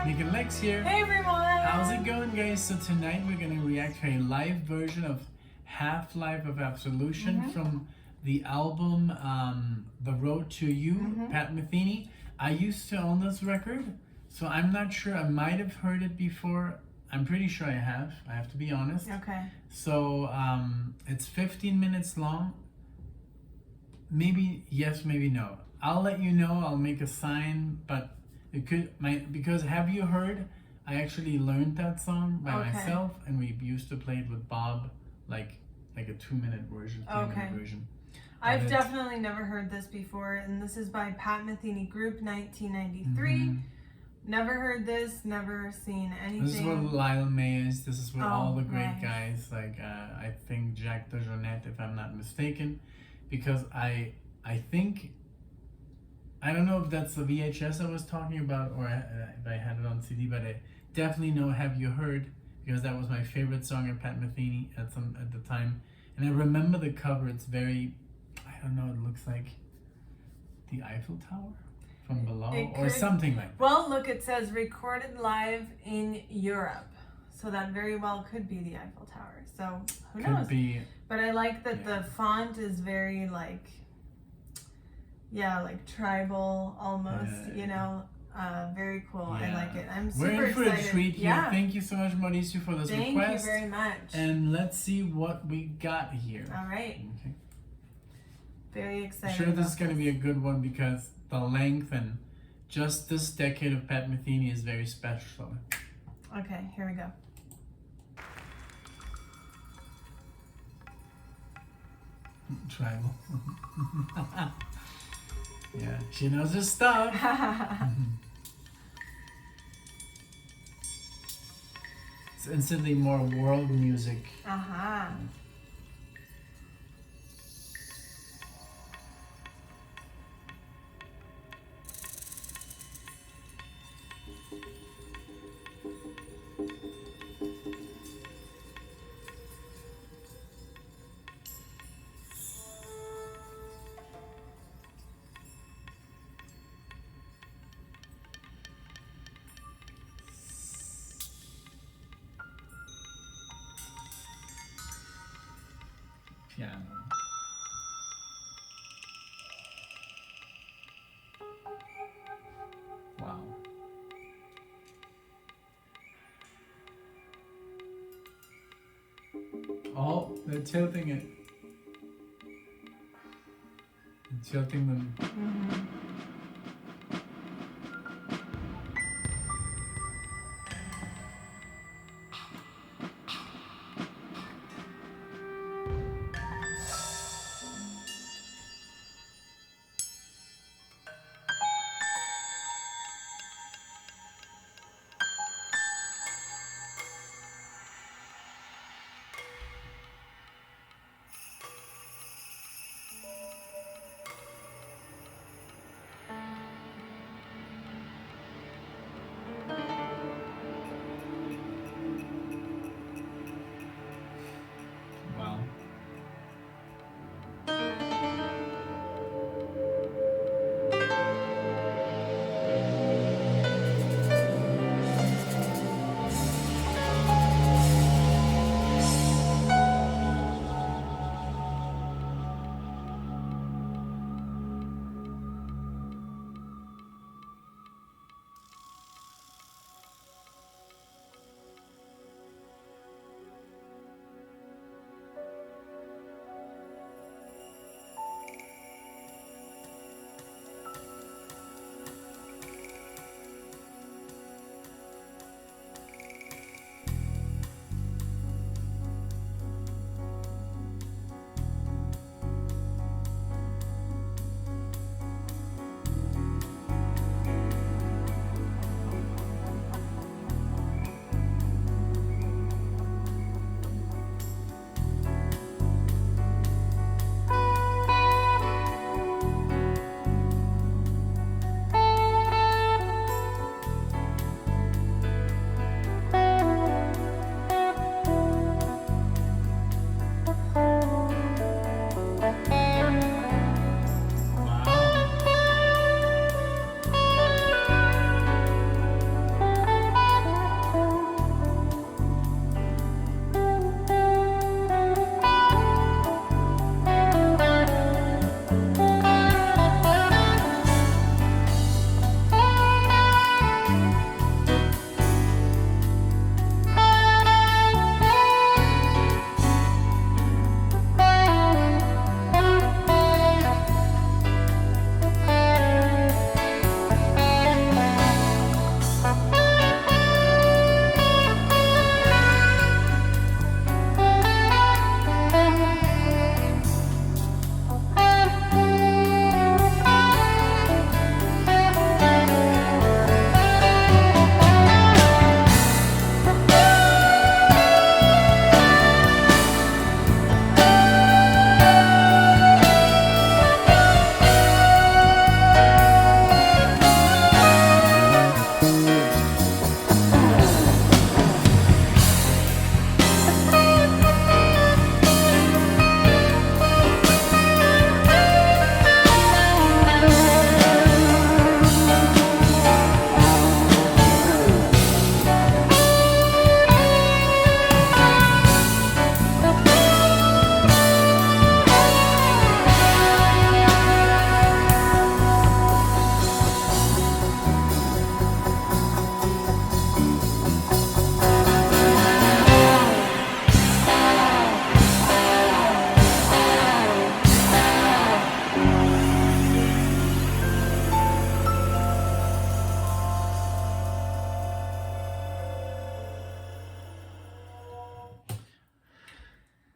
NicknLex here. Hey everyone! How's it going, guys? So tonight we're gonna react to a live version of Half-Life of Absolution from the album The Road to You, Pat Metheny. I used to own this record, so I'm not sure. I might have heard it before. I'm pretty sure I have to be honest. Okay. So it's 15 minutes long. Maybe yes, maybe no. I'll let you know. I'll make a sign, but it could because have you heard? I actually learned that song by myself, and we used to play it with Bob, like a 2-minute version, 3-minute version. I've definitely never heard this before, and this is by Pat Metheny Group, 1993. Never heard this, never seen anything. This is where Lyle May is. This is where all the great guys, like I think Jack DeJohnette, if I'm not mistaken, because I think, I don't know if that's the VHS I was talking about or if I had it on CD, but I definitely know Have You Heard, because that was my favorite song of Pat Metheny at the time. And I remember the cover. It's very, I don't know, it looks like the Eiffel Tower from below or something like that. Well, look, it says recorded live in Europe. So that very well could be the Eiffel Tower. So who knows? Could be. But I like that the font is very like tribal almost, you know. Very cool. I like it. I'm super excited. We're in for a treat here. Thank you so much, Mauricio, for this request. Thank you very much. And let's see what we got here. All right. Okay. Very excited. I'm sure this is going to be a good one because the length and just this decade of Pat Metheny is very special. Okay, here we go. Tribal. Yeah, she knows her stuff. It's instantly more world music. Piano. Wow. Oh, they're tilting it. They're tilting them.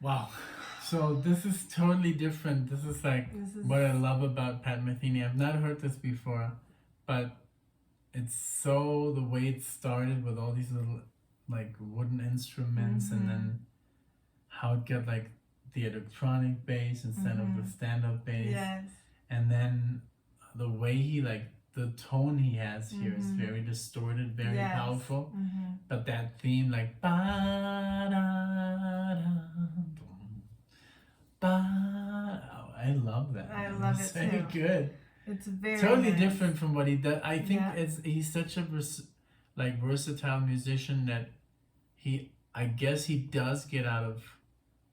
Wow. So this is totally different. This is like what I love about Pat Metheny. I've not heard this before, but it's so the way it started with all these little like wooden instruments, and then how it got like the electronic bass instead of the stand-up bass. Yes. And then the way he like the tone he has here is very distorted, very powerful. But that theme like ba da da ba, oh, I love that. I love it very too. Good. It's very totally nice. different from what he does. I think he's such a versatile musician that I guess he does get out of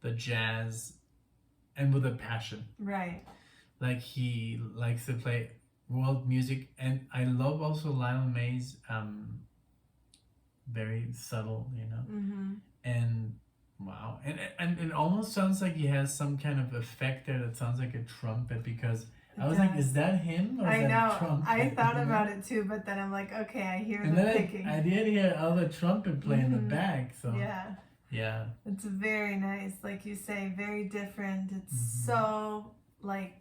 the jazz and with a passion. Right. Like he likes to play world music, and I love also Lionel May's very subtle, you know. And wow, and it almost sounds like he has some kind of effect there that sounds like a trumpet, because I was like, is that him or is that a trumpet? I thought about it too, but then I'm like, okay, I hear and the then picking. I did hear other trumpet play in the back, so yeah, it's very nice, like you say, very different. It's so like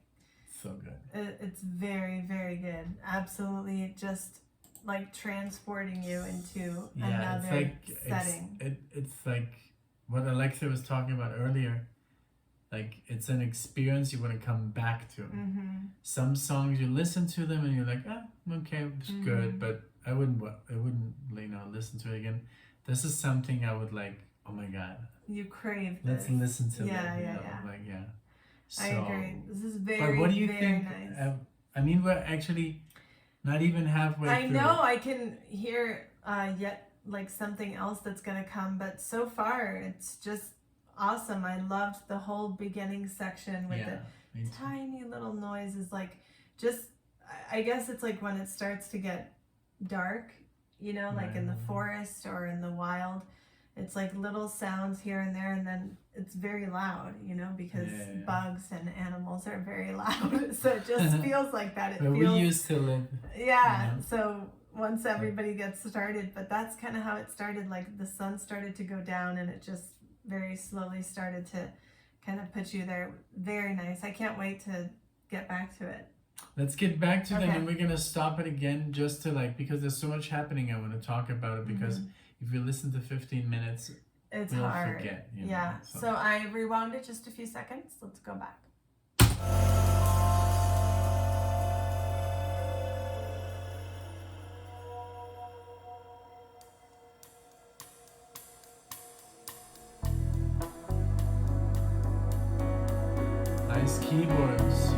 so good. It's very, very good. Absolutely, just like transporting you into another setting. It's like what Alexia was talking about earlier. Like it's an experience you want to come back to. Some songs you listen to them and you're like, okay, it's good, but I wouldn't listen to it again. This is something I would like. Oh my God, you crave this. Let's listen to that. Yeah. So, I agree. This is very, but what do you very think? Nice. I mean, we're actually not even halfway through. I know. I can hear yet like something else that's gonna come, but so far it's just awesome. I loved the whole beginning section with the tiny little noises. Like, just I guess it's like when it starts to get dark, you know, like in the forest or in the wild. It's like little sounds here and there, and then it's very loud, you know, because bugs and animals are very loud. So it just feels like that. But we used to live. Yeah. You know? So once everybody gets started, but that's kind of how it started. Like the sun started to go down, and it just very slowly started to kind of put you there. Very nice. I can't wait to get back to it. Let's get back to that, and we're gonna stop it again just to like, because there's so much happening. I want to talk about it because. If you listen to 15 minutes, it's we'll hard. Forget. You know, yeah. So I rewound it just a few seconds. Let's go back. Nice keyboards.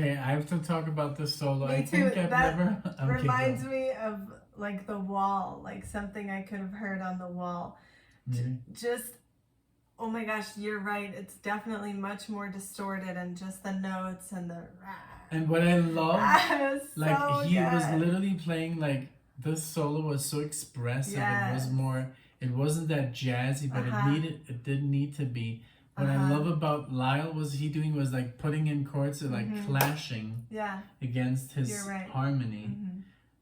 Okay, I have to talk about this solo. Me I too. think I've That never. Okay, reminds go. me of like the wall, like something I could have heard on the wall. Just, oh my gosh, you're right. It's definitely much more distorted, and just the notes and the. And what I love, like so he good. was literally playing like this solo was so expressive. Yes. It was more. It wasn't that jazzy, but it didn't need to be. What I love about Lyle was was like putting in chords that like clashing against his harmony.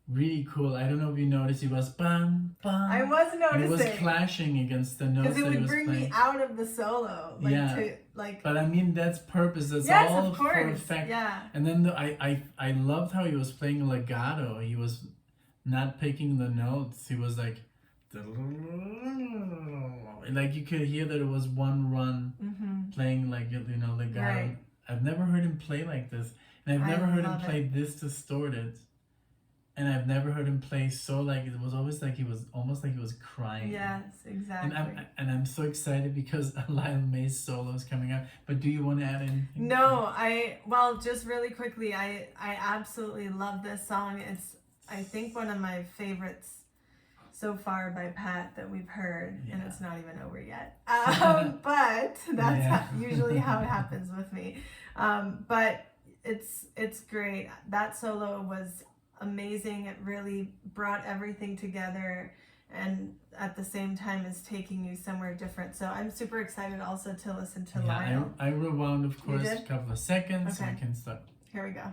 Really cool. I don't know if you noticed, he was bam bam. I was noticing. And it was clashing against the notes that he was playing. Because it would bring me out of the solo. Like, but I mean that's purpose. That's all for effect. Yeah. And then I loved how he was playing legato. He was not picking the notes. He was like you could hear that it was one run playing like legato. Right. I've never heard him play like this, and I've never heard him play this distorted. And I've never heard him play so like it was always like he was almost like he was crying. Yes, exactly. And I'm so excited because Lyle May's solo is coming out. But do you want to add anything? No, just really quickly, I absolutely love this song. It's I think one of my favorites so far by Pat that we've heard, and it's not even over yet. But that's usually how it happens with me. But it's great. That solo was amazing. It really brought everything together, and at the same time is taking you somewhere different. So I'm super excited also to listen to Lyle. I rewound, of course, a couple of seconds so we can start. Here we go.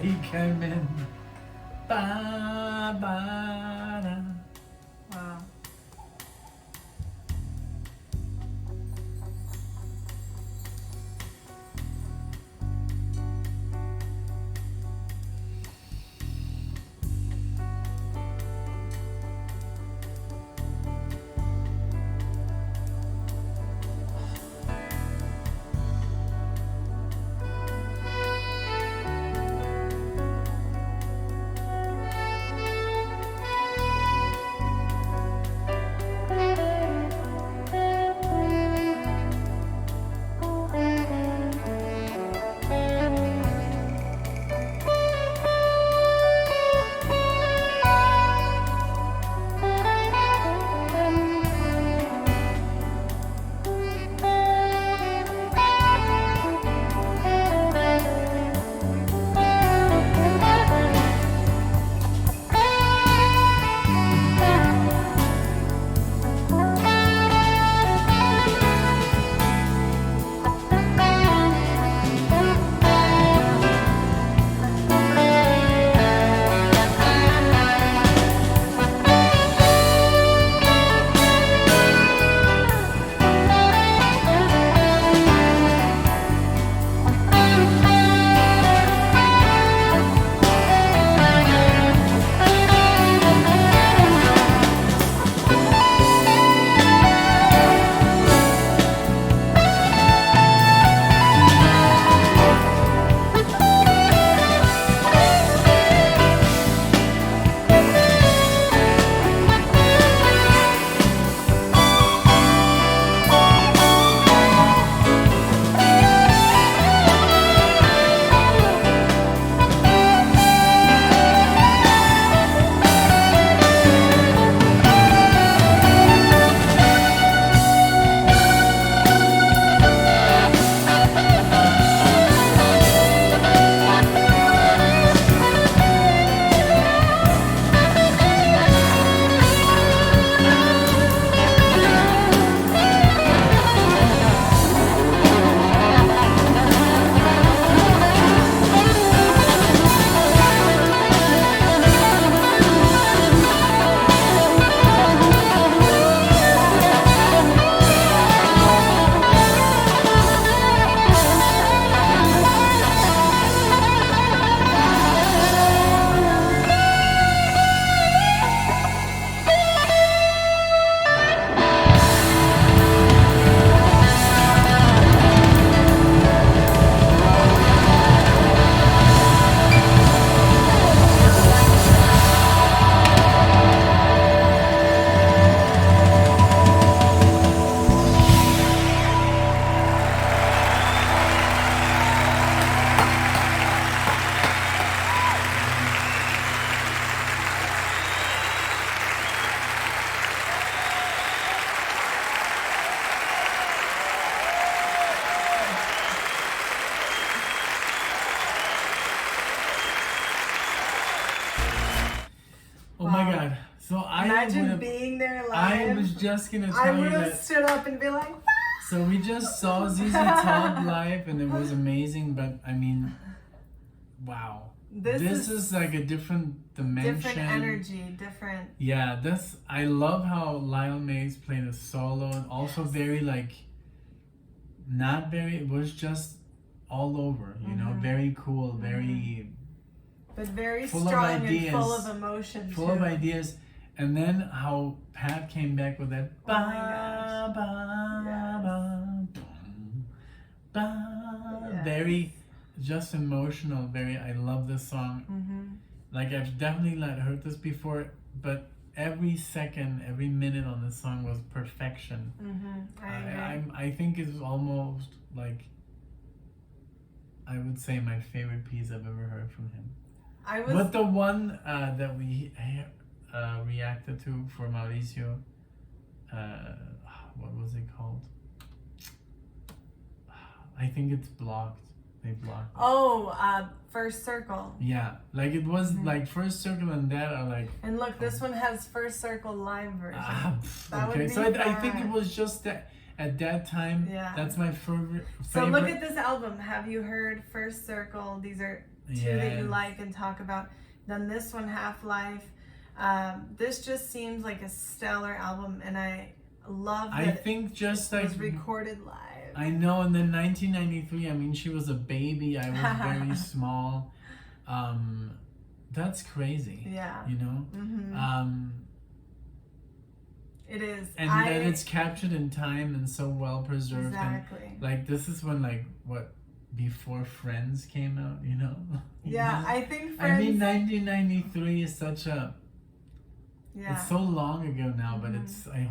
way came in. Ba, ba, da. Wow. Imagine being there live. I was just gonna tell you I would have that. stood up and be like, ah! So we just saw ZZ Top live and it was amazing, but I mean, wow. This is like a different dimension. Different energy, different. Yeah, I love how Lyle Mays played a solo and also very like, not very, it was just all over, you know, very cool, very... But very full strong of ideas, and full of emotion full too. of ideas. And then how Pat came back with that ba ba ba ba, very just emotional. Very, I love this song. Like I've definitely not heard this before, but every second, every minute on this song was perfection. I think it's almost like, I would say my favorite piece I've ever heard from him. But the one that we reacted to for Mauricio, what was it called? I think it's blocked. They blocked it. Oh, First Circle. Yeah, like it was like First Circle and that are like... And look, this one has First Circle live version. Okay, so I think it was just that at that time, that's my favorite. So look at this album. Have you heard First Circle? These are too that you like and talk about. Then this one, Half-Life. This just seems like a stellar album, and I love that it was recorded live. I know, and then 1993, I mean, she was a baby. I was very small. That's crazy. Yeah. You know? Mm-hmm. It is. And then it's captured in time and so well preserved. Exactly. And, like, this is when, like, what, before Friends came out, you know? Yeah, I think Friends... I mean, 1993 is such a... Yeah. It's so long ago now, but it's... I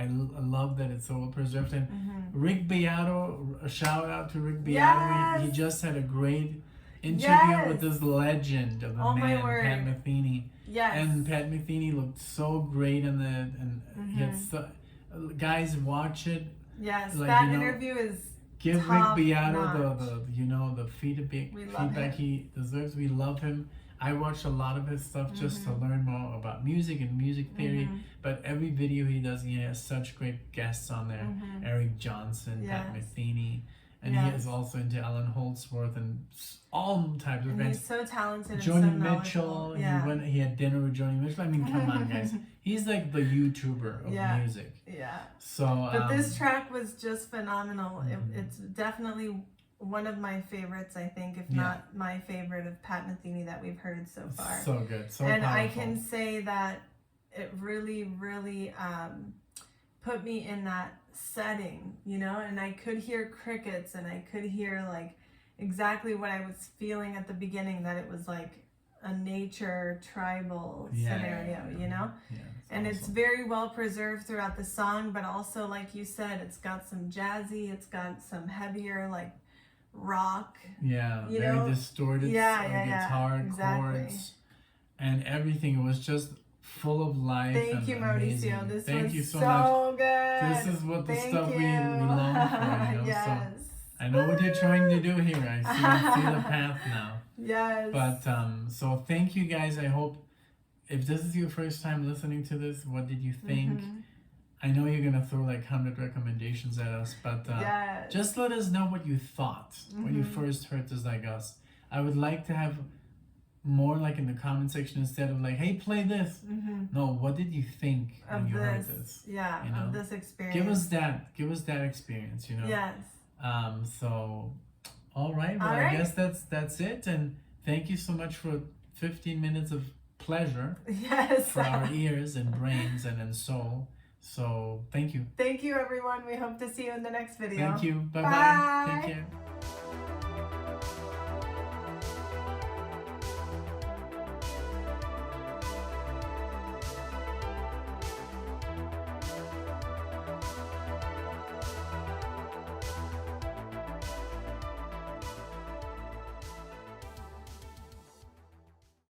love that it's so well preserved. And Rick Beato, a shout out to Rick Beato. Yes. He just had a great interview with this legend of a man, Pat Metheny. Yes. And Pat Metheny looked so great in that, and he had guys, watch it. Yes, like, that interview is give Rick Beato the feedback he deserves. We love him. I watched a lot of his stuff just to learn more about music and music theory. But every video he does, he has such great guests on there. Eric Johnson, Pat Metheny. And he is also into Alan Holdsworth and all types of bands. He's so talented. Joni and so Mitchell. He had dinner with Joni Mitchell. I mean, come on, guys. He's like the YouTuber of music. Yeah. So. But this track was just phenomenal. It's definitely one of my favorites, I think, if not my favorite of Pat Metheny that we've heard so far. So good. So and powerful. I can say that it really, really put me in that setting, you know, and I could hear crickets and I could hear like exactly what I was feeling at the beginning, that it was like a nature tribal scenario, you know? Yeah, and awesome. It's very well preserved throughout the song, but also, like you said, it's got some jazzy, it's got some heavier like rock. Yeah, very distorted guitar chords and everything. It was just full of life. Thank you, Mauricio. This Thank you so much. Good. This is what the stuff we long for, you know. Yes. So I know what you're trying to do here. I see the path now. Yes. But so thank you guys. I hope if this is your first time listening to this, what did you think? I know you're gonna throw like 100 recommendations at us, but just let us know what you thought when you first heard this, like us. I would like to have more like in the comment section instead of like, hey, play this. No, what did you think when you heard this? Yeah, you know? Of this experience. Give us that experience, you know. Yes. So all right, well, I guess that's it, and thank you so much for 15 minutes of pleasure for our ears and brains and soul. So thank you. Thank you, everyone. We hope to see you in the next video. Thank you. Bye. Take care.